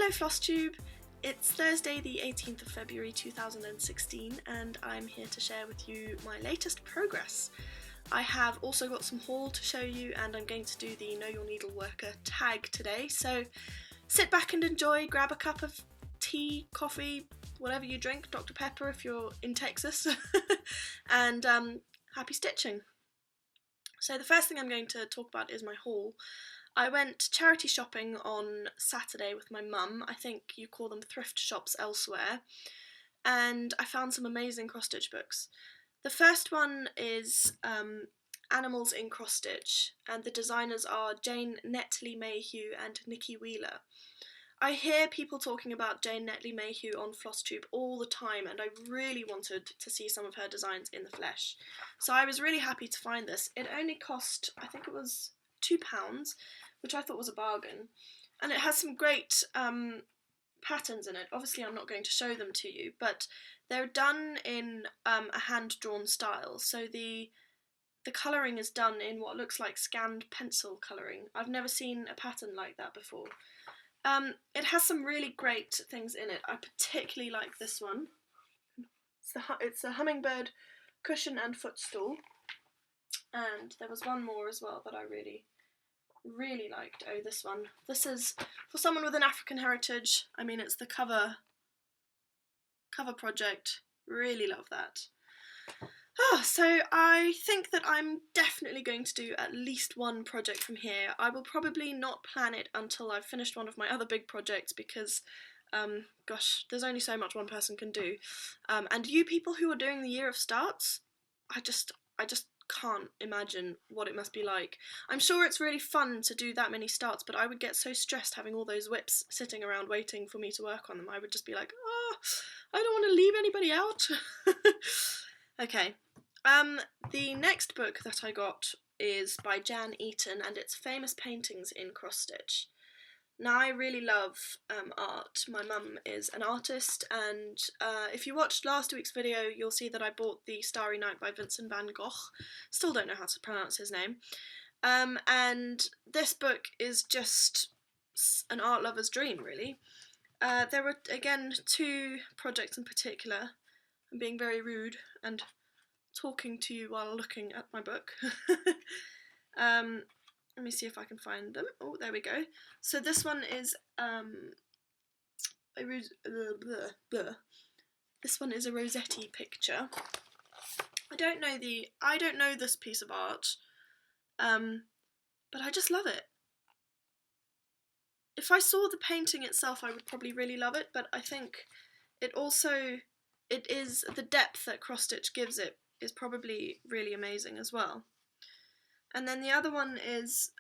Hello FlossTube, it's Thursday the 18th of February 2016 and I'm here to share with you my latest progress. I have also got some haul to show you and I'm going to do the Know Your Needleworker tag today, so sit back and enjoy, grab a cup of tea, coffee, whatever you drink, Dr. Pepper if you're in Texas, and happy stitching. So the first thing I'm going to talk about is my haul. I went charity shopping on Saturday with my mum. I think you call them thrift shops elsewhere. And I found some amazing cross-stitch books. The first one is Animals in Cross-Stitch, and the designers are Jane Netley Mayhew and Nikki Wheeler. I hear people talking about Jane Netley Mayhew on FlossTube all the time, and I really wanted to see some of her designs in the flesh. So I was really happy to find this. It only cost, I think it was £2, which I thought was a bargain. And it has some great patterns in it. Obviously I'm not going to show them to you, but they're done in a hand-drawn style. So the colouring is done in what looks like scanned pencil colouring. I've never seen a pattern like that before. It has some really great things in it. I particularly like this one. It's a hummingbird cushion and footstool. And there was one more as well that I really liked. Oh, this one. This is for someone with an African heritage. I mean, it's the cover project. Really love that. So I think that I'm definitely going to do at least one project from here. I will probably not plan it until I've finished one of my other big projects because, gosh, there's only so much one person can do. And you people who are doing the year of starts, I just can't imagine what it must be like. I'm sure it's really fun to do that many starts, but I would get so stressed having all those whips sitting around waiting for me to work on them. I would just be like, oh, I don't want to leave anybody out. Okay, the next book that I got is by Jan Eaton and it's Famous Paintings in Cross-Stitch. Now, I really love art. My mum is an artist, and if you watched last week's video, you'll see that I bought The Starry Night by Vincent van Gogh. Still don't know how to pronounce his name. And this book is just an art lover's dream, really. There were, again, two projects in particular. I'm being very rude and talking to you while looking at my book. Let me see if I can find them. Oh, there we go. So this one is this one is a Rossetti picture. I don't know this piece of art, but I just love it. If I saw the painting itself, I would probably really love it, but I think it is the depth that cross-stitch gives it is probably really amazing as well. And then the other one is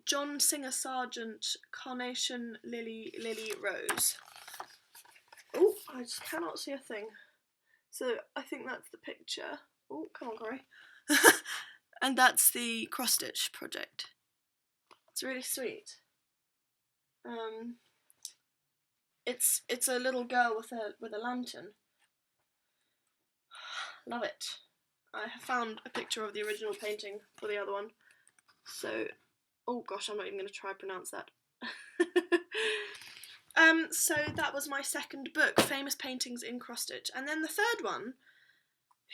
John Singer Sargent, Carnation Lily Rose. Oh, I just cannot see a thing. So I think that's the picture. Oh, come on, Corey. And that's the cross-stitch project. It's really sweet. It's a little girl with a lantern. Love it. I have found a picture of the original painting for the other one. So, oh gosh, I'm not even going to try to pronounce that. So that was my second book, Famous Paintings in Cross-Stitch. And then the third one,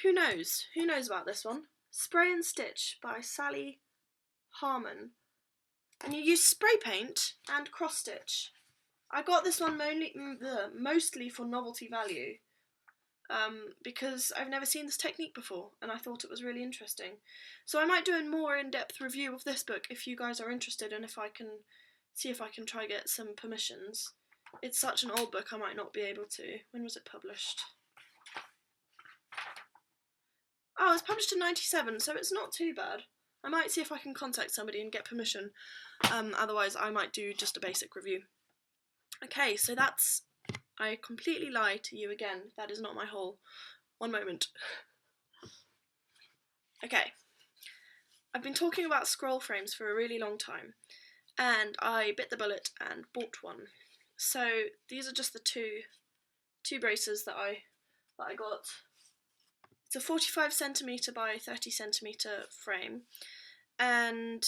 who knows? Who knows about this one? Spray and Stitch by Sally Harmon. And you use spray paint and cross-stitch. I got this one mostly for novelty value. Because I've never seen this technique before and I thought it was really interesting. So I might do a more in-depth review of this book if you guys are interested and if I can see if I can try get some permissions. It's such an old book I might not be able to. When was it published? Oh, it was published in '97, so it's not too bad. I might see if I can contact somebody and get permission. Otherwise I might do just a basic review. Okay, so that's... I completely lied to you again. That is not my haul. One moment. Okay. I've been talking about scroll frames for a really long time, and I bit the bullet and bought one. So these are just the two braces that I got. It's a 45cm by 30cm frame, and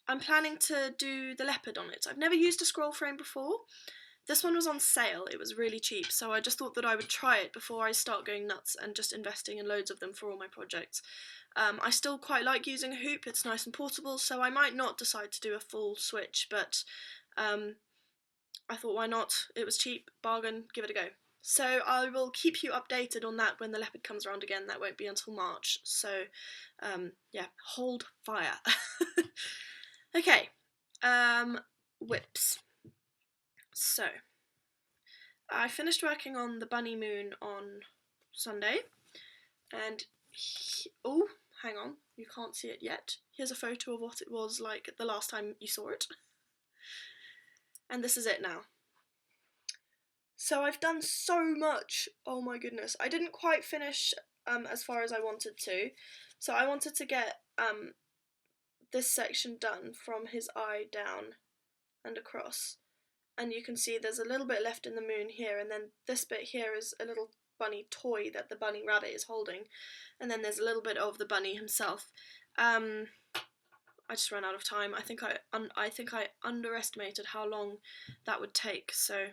I'm planning to do the leopard on it. I've never used a scroll frame before, This one was on sale, it was really cheap, so I just thought that I would try it before I start going nuts and just investing in loads of them for all my projects. I still quite like using a hoop, it's nice and portable, so I might not decide to do a full switch, but I thought why not? It was cheap, bargain, give it a go. So I will keep you updated on that when the leopard comes around again. That won't be until March, so yeah, hold fire. Okay, whips. So I finished working on the bunny moon on Sunday, and oh, hang on, you can't see it yet. Here's a photo of what it was like the last time you saw it. And this is it now. So I've done so much, oh my goodness. I didn't quite finish as far as I wanted to. So I wanted to get this section done from his eye down and across. And you can see there's a little bit left in the moon here, and then this bit here is a little bunny toy that the bunny rabbit is holding. And then there's a little bit of the bunny himself. I just ran out of time. I think I underestimated how long that would take, so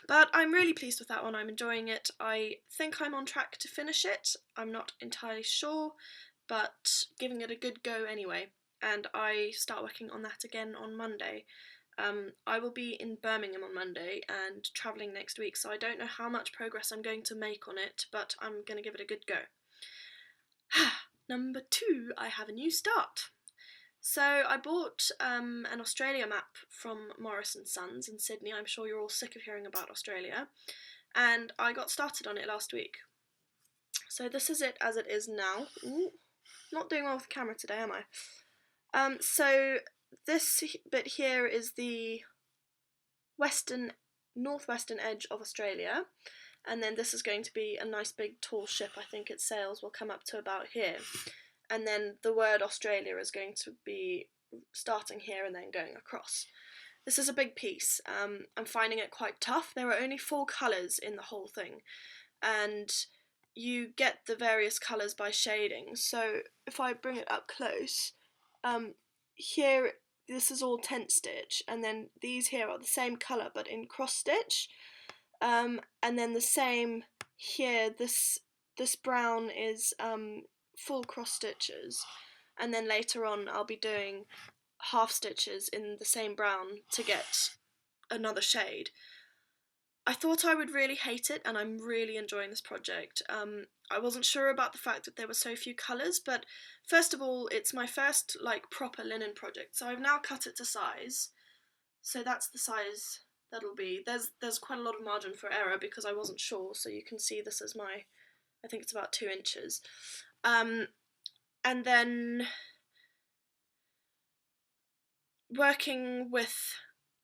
but I'm really pleased with that one. I'm enjoying it. I think I'm on track to finish it. I'm not entirely sure, but giving it a good go anyway. And I start working on that again on Monday. I will be in Birmingham on Monday and travelling next week, so I don't know how much progress I'm going to make on it, but I'm going to give it a good go. Number 2, I have a new start. So I bought an Australia map from Morris & Sons in Sydney. I'm sure you're all sick of hearing about Australia. And I got started on it last week. So this is it as it is now. Ooh, not doing well with the camera today, am I? So this bit here is the northwestern edge of Australia. And then this is going to be a nice big tall ship. I think its sails will come up to about here. And then the word Australia is going to be starting here and then going across. This is a big piece. I'm finding it quite tough. There are only 4 colours in the whole thing, and you get the various colours by shading. So if I bring it up close, here this is all tent stitch, and then these here are the same colour but in cross stitch, and then the same here. This brown is full cross stitches, and then later on I'll be doing half stitches in the same brown to get another shade. I thought I would really hate it, and I'm really enjoying this project. I wasn't sure about the fact that there were so few colours, but first of all, it's my first proper linen project, so I've now cut it to size. So that's the size that'll be. There's quite a lot of margin for error because I wasn't sure, so you can see this as I think it's about 2 inches. And then working with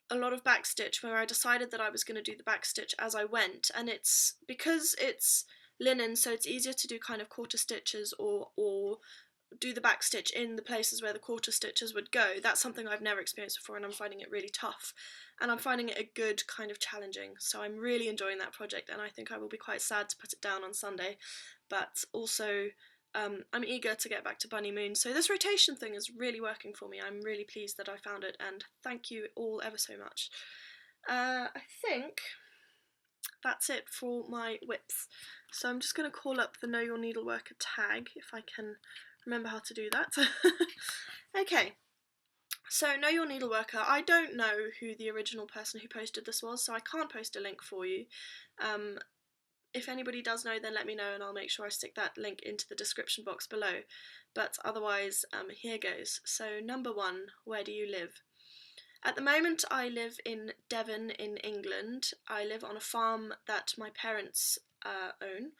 a lot of backstitch, where I decided that I was going to do the backstitch as I went, and it's because it's linen, so it's easier to do kind of quarter stitches or do the backstitch in the places where the quarter stitches would go. That's something I've never experienced before, and I'm finding it really tough, and I'm finding it a good kind of challenging, so I'm really enjoying that project, and I think I will be quite sad to put it down on Sunday, but also I'm eager to get back to Bunny Moon. So this rotation thing is really working for me. I'm really pleased that I found it, and thank you all ever so much. I think that's it for my whips. So I'm just going to call up the Know Your Needleworker tag, if I can remember how to do that. Okay, so Know Your Needleworker. I don't know who the original person who posted this was, so I can't post a link for you. If anybody does know, then let me know, and I'll make sure I stick that link into the description box below. But otherwise, here goes. So number 1, where do you live? At the moment, I live in Devon in England. I live on a farm that my parents own,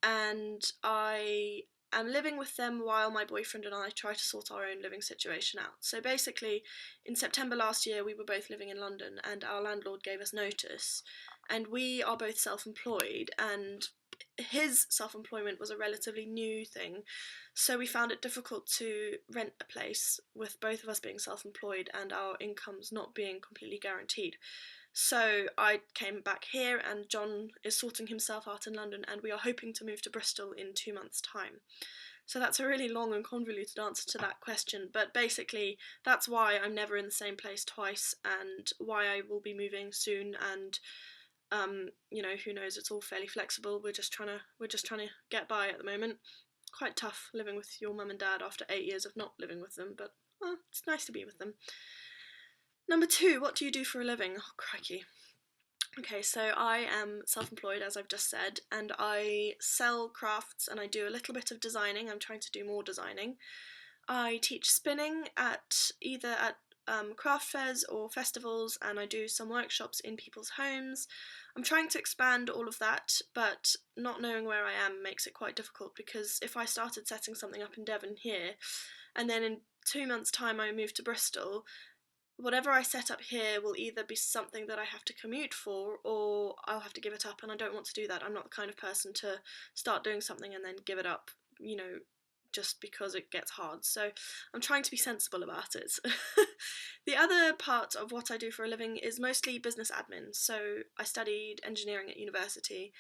and I am living with them while my boyfriend and I try to sort our own living situation out. So basically, in September last year, we were both living in London, and our landlord gave us notice. And we are both self-employed, and his self-employment was a relatively new thing, so we found it difficult to rent a place with both of us being self-employed and our incomes not being completely guaranteed. So I came back here, and John is sorting himself out in London, and we are hoping to move to Bristol in 2 months' time. So that's a really long and convoluted answer to that question, but basically that's why I'm never in the same place twice, and why I will be moving soon. And you know, who knows? It's all fairly flexible. We're just trying to get by at the moment. Quite tough living with your mum and dad after 8 years of not living with them, but well, it's nice to be with them. Number 2, what do you do for a living? Oh, crikey. Okay, so I am self-employed, as I've just said, and I sell crafts and I do a little bit of designing. I'm trying to do more designing. I teach spinning either at craft fairs or festivals, and I do some workshops in people's homes. I'm trying to expand all of that, but not knowing where I am makes it quite difficult, because if I started setting something up in Devon here, and then in 2 months' time I move to Bristol, whatever I set up here will either be something that I have to commute for, or I'll have to give it up, and I don't want to do that. I'm not the kind of person to start doing something and then give it up, you know, just because it gets hard. So I'm trying to be sensible about it. The other part of what I do for a living is mostly business admin. So I studied engineering at university,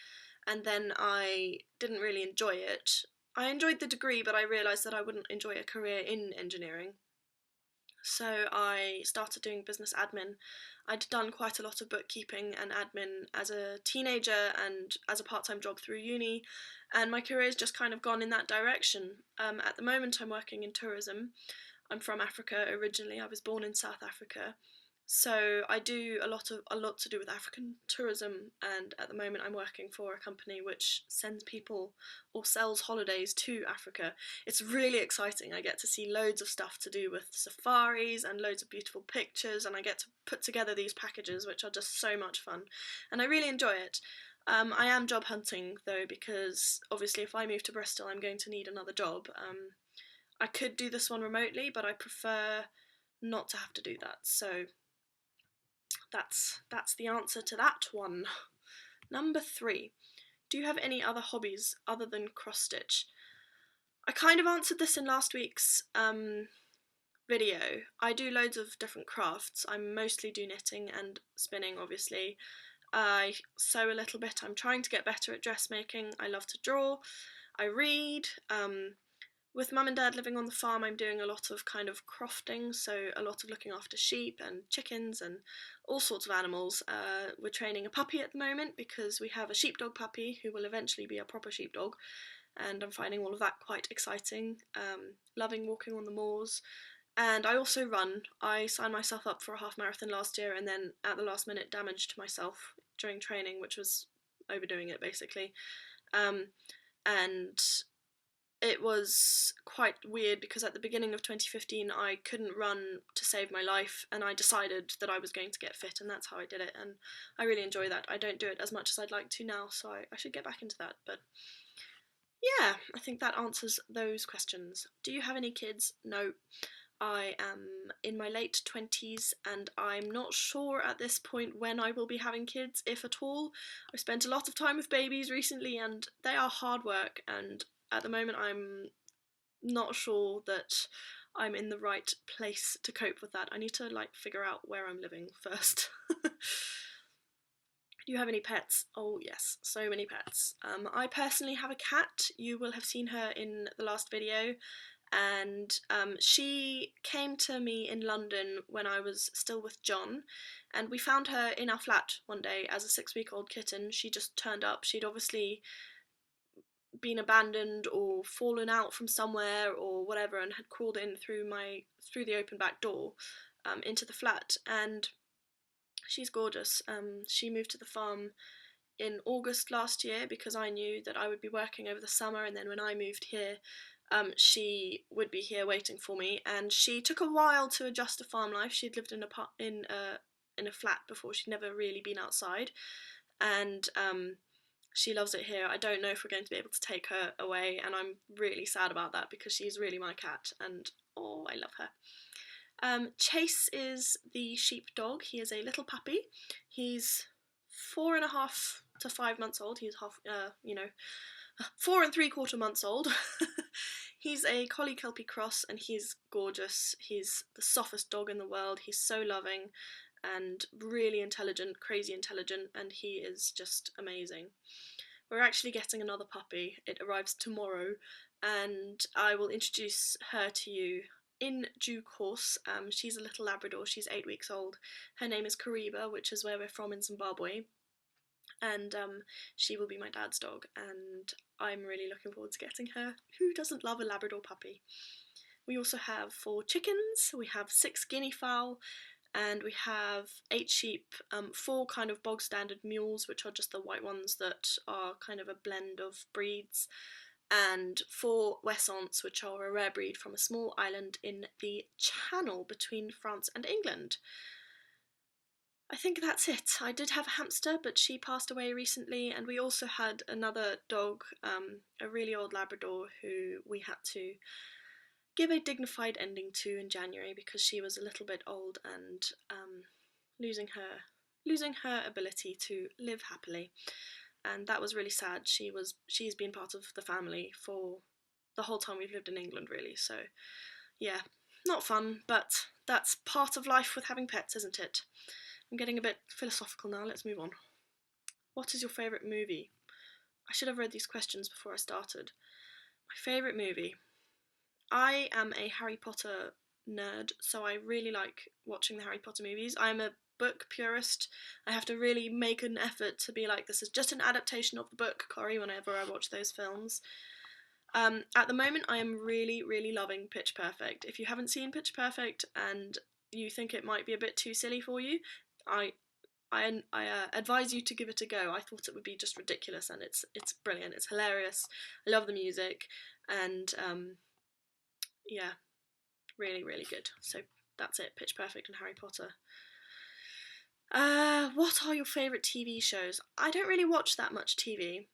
and then I didn't really enjoy it. I enjoyed the degree, but I realised that I wouldn't enjoy a career in engineering. So I started doing business admin. I'd done quite a lot of bookkeeping and admin as a teenager and as a part-time job through uni, and my career's just kind of gone in that direction. At the moment I'm working in tourism. I'm from Africa originally. I was born in South Africa. So I do a lot to do with African tourism, and at the moment I'm working for a company which sends people or sells holidays to Africa. It's really exciting. I get to see loads of stuff to do with safaris and loads of beautiful pictures, and I get to put together these packages which are just so much fun, and I really enjoy it. I am job hunting though, because obviously if I move to Bristol I'm going to need another job. I could do this one remotely, but I prefer not to have to do that. So that's the answer to that one. Number 3. Do you have any other hobbies other than cross stitch? I kind of answered this in last week's video. I do loads of different crafts. I mostly do knitting and spinning, obviously. I sew a little bit. I'm trying to get better at dressmaking. I love to draw. I read. With mum and dad living on the farm, I'm doing a lot of kind of crofting, so a lot of looking after sheep and chickens and all sorts of animals. We're training a puppy at the moment because we have a sheepdog puppy who will eventually be a proper sheepdog, and I'm finding all of that quite exciting. Loving walking on the moors. And I also run. I signed myself up for a half marathon last year, and then at the last minute damaged myself during training, which was overdoing it basically. And it was quite weird because at the beginning of 2015 I couldn't run to save my life, and I decided that I was going to get fit, and that's how I did it, and I really enjoy that. I don't do it as much as I'd like to now, so I should get back into that. But yeah, I think that answers those questions. Do you have any kids? No. I am in my late 20s, and I'm not sure at this point when I will be having kids, if at all. I've spent a lot of time with babies recently, and they are hard work, and at the moment I'm not sure that I'm in the right place to cope with that. I need to figure out where I'm living first. Do you have any pets? Oh yes, so many pets. I personally have a cat. You will have seen her in the last video, and she came to me in London when I was still with John, and we found her in our flat one day as a 6-week-old kitten. She just turned up. She'd obviously been abandoned or fallen out from somewhere or whatever, and had crawled in through the open back door into the flat, and she's gorgeous. She moved to the farm in August last year because I knew that I would be working over the summer, and then when I moved here she would be here waiting for me, and she took a while to adjust to farm life. She'd lived in a flat before. She'd never really been outside, and she loves it here. I don't know if we're going to be able to take her away, and I'm really sad about that because she's really my cat, and oh, I love her. Chase is the sheepdog. He is a little puppy. He's 4.5 to 5 months old. He's 4 3/4 months old. He's a Collie Kelpie cross, and he's gorgeous. He's the softest dog in the world. He's so loving and really intelligent, crazy intelligent, and he is just amazing. We're actually getting another puppy. It arrives tomorrow, and I will introduce her to you in due course. She's a little Labrador, she's 8 weeks old. Her name is Kariba, which is where we're from in Zimbabwe, and she will be my dad's dog, and I'm really looking forward to getting her. Who doesn't love a Labrador puppy? We also have 4 chickens, we have 6 guinea fowl, and we have 8 sheep, 4 kind of bog standard mules, which are just the white ones that are kind of a blend of breeds, and 4 Wessants, which are a rare breed from a small island in the Channel between France and England. I think that's it. I did have a hamster, but she passed away recently, and we also had another dog, a really old Labrador, who we had to give a dignified ending to in January because she was a little bit old and losing her ability to live happily, and that was really sad. She's been part of the family for the whole time we've lived in England, really. So yeah, not fun, but that's part of life with having pets, isn't it? I'm getting a bit philosophical now. Let's move on. What is your favourite movie? I should have read these questions before I started. My favourite movie. I am a Harry Potter nerd, so I really like watching the Harry Potter movies. I'm a book purist. I have to really make an effort to be like, this is just an adaptation of the book, Corey, whenever I watch those films. At the moment, I am really, really loving Pitch Perfect. If you haven't seen Pitch Perfect and you think it might be a bit too silly for you, I advise you to give it a go. I thought it would be just ridiculous, and it's brilliant. It's hilarious. I love the music, and yeah, really, really good. So that's it. Pitch Perfect and Harry Potter. What are your favourite TV shows? I don't really watch that much TV,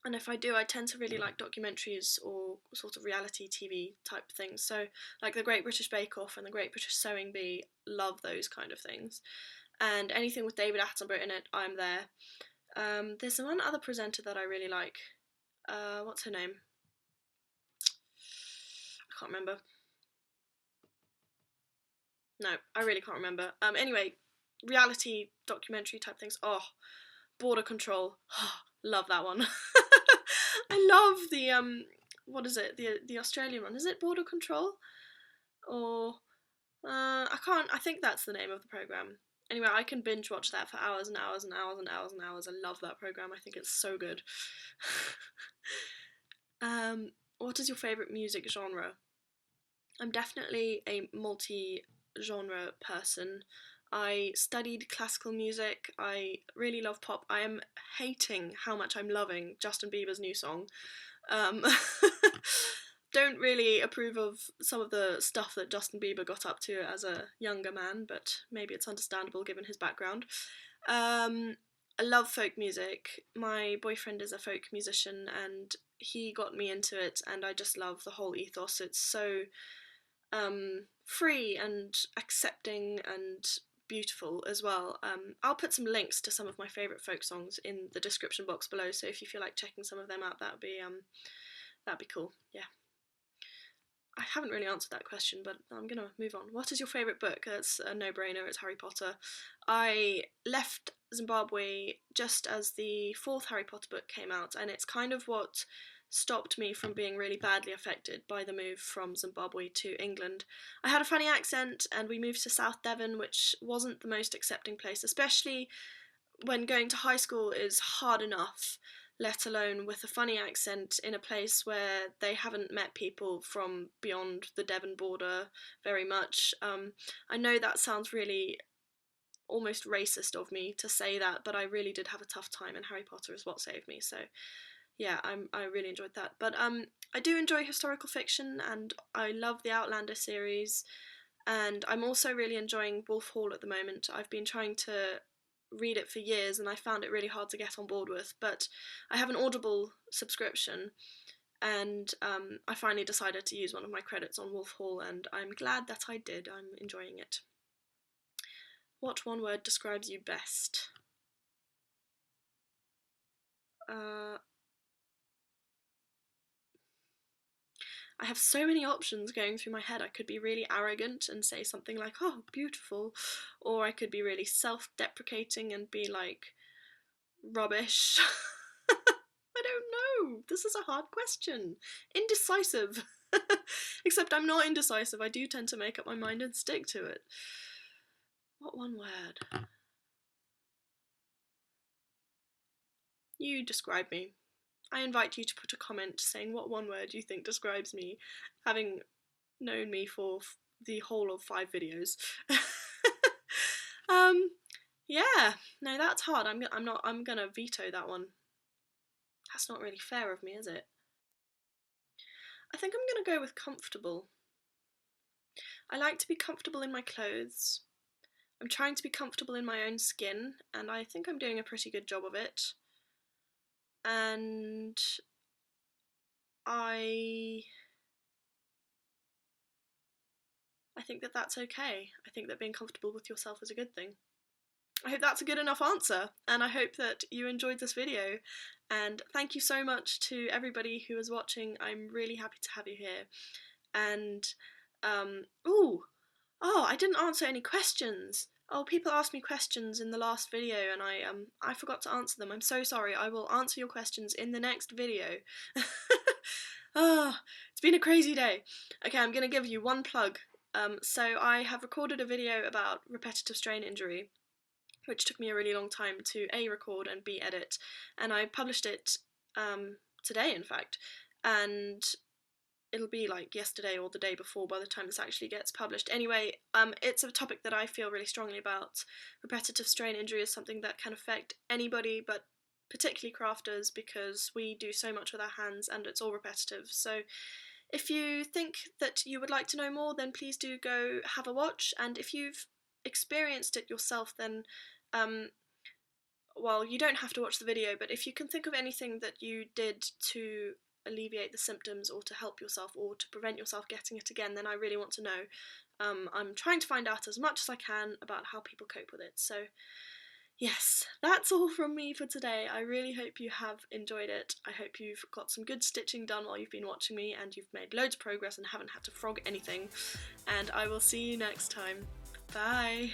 and if I do, I tend to really like documentaries or sort of reality TV type things. So like the Great British Bake Off and the Great British Sewing Bee, love those kind of things. And anything with David Attenborough in it, I'm there. There's one other presenter that I really like. What's her name? I can't remember. No, I really can't remember. Anyway, reality documentary type things. Oh, Border Control. Love that one. I love the what is it? The Australian one. Is it Border Control? Or I think that's the name of the program. Anyway, I can binge watch that for hours and hours and hours and hours and hours. I love that program. I think it's so good. What is your favourite music genre? I'm definitely a multi-genre person. I studied classical music. I really love pop. I am hating how much I'm loving Justin Bieber's new song. Don't really approve of some of the stuff that Justin Bieber got up to as a younger man, but maybe it's understandable given his background. I love folk music. My boyfriend is a folk musician and he got me into it, and I just love the whole ethos. It's so free and accepting and beautiful as well. I'll put some links to some of my favourite folk songs in the description box below, so if you feel like checking some of them out, that'd be cool. Yeah. I haven't really answered that question, but I'm gonna move on. What is your favourite book? That's a no-brainer. It's Harry Potter. I left Zimbabwe just as the 4th Harry Potter book came out, and it's kind of what stopped me from being really badly affected by the move from Zimbabwe to England. I had a funny accent, and we moved to South Devon, which wasn't the most accepting place, especially when going to high school is hard enough, let alone with a funny accent in a place where they haven't met people from beyond the Devon border very much. I know that sounds really almost racist of me to say that, but I really did have a tough time, and Harry Potter is what saved me. So yeah, I really enjoyed that. But I do enjoy historical fiction, and I love the Outlander series, and I'm also really enjoying Wolf Hall at the moment. I've been trying to read it for years, and I found it really hard to get on board with, but I have an Audible subscription, and I finally decided to use one of my credits on Wolf Hall, and I'm glad that I did. I'm enjoying it. What one word describes you best? I have so many options going through my head. I could be really arrogant and say something like, oh, beautiful, or I could be really self-deprecating and be like, rubbish. I don't know. This is a hard question. Indecisive. Except I'm not indecisive. I do tend to make up my mind and stick to it. What one word? You describe me. I invite you to put a comment saying what one word you think describes me, having known me for the whole of 5 videos. Yeah, no, that's hard. I'm gonna veto that one. That's not really fair of me, is it? I think I'm gonna go with comfortable. I like to be comfortable in my clothes. I'm trying to be comfortable in my own skin, and I think I'm doing a pretty good job of it. And I think that that's okay. I think that being comfortable with yourself is a good thing. I hope that's a good enough answer, and I hope that you enjoyed this video. And thank you so much to everybody who is watching. I'm really happy to have you here. And, I didn't answer any questions. Oh, people asked me questions in the last video and I forgot to answer them. I'm so sorry. I will answer your questions in the next video. It's been a crazy day. Okay, I'm going to give you one plug. So I have recorded a video about repetitive strain injury, which took me a really long time to A, record and B, edit. And I published it today, in fact. And it'll be like yesterday or the day before by the time this actually gets published. Anyway, it's a topic that I feel really strongly about. Repetitive strain injury is something that can affect anybody, but particularly crafters, because we do so much with our hands and it's all repetitive. So if you think that you would like to know more, then please do go have a watch. And if you've experienced it yourself, then well, you don't have to watch the video, but if you can think of anything that you did to alleviate the symptoms or to help yourself or to prevent yourself getting it again, then I really want to know. I'm trying to find out as much as I can about how people cope with it. So yes, that's all from me for today. I really hope you have enjoyed it. I hope you've got some good stitching done while you've been watching me and you've made loads of progress and haven't had to frog anything. And I will see you next time. Bye!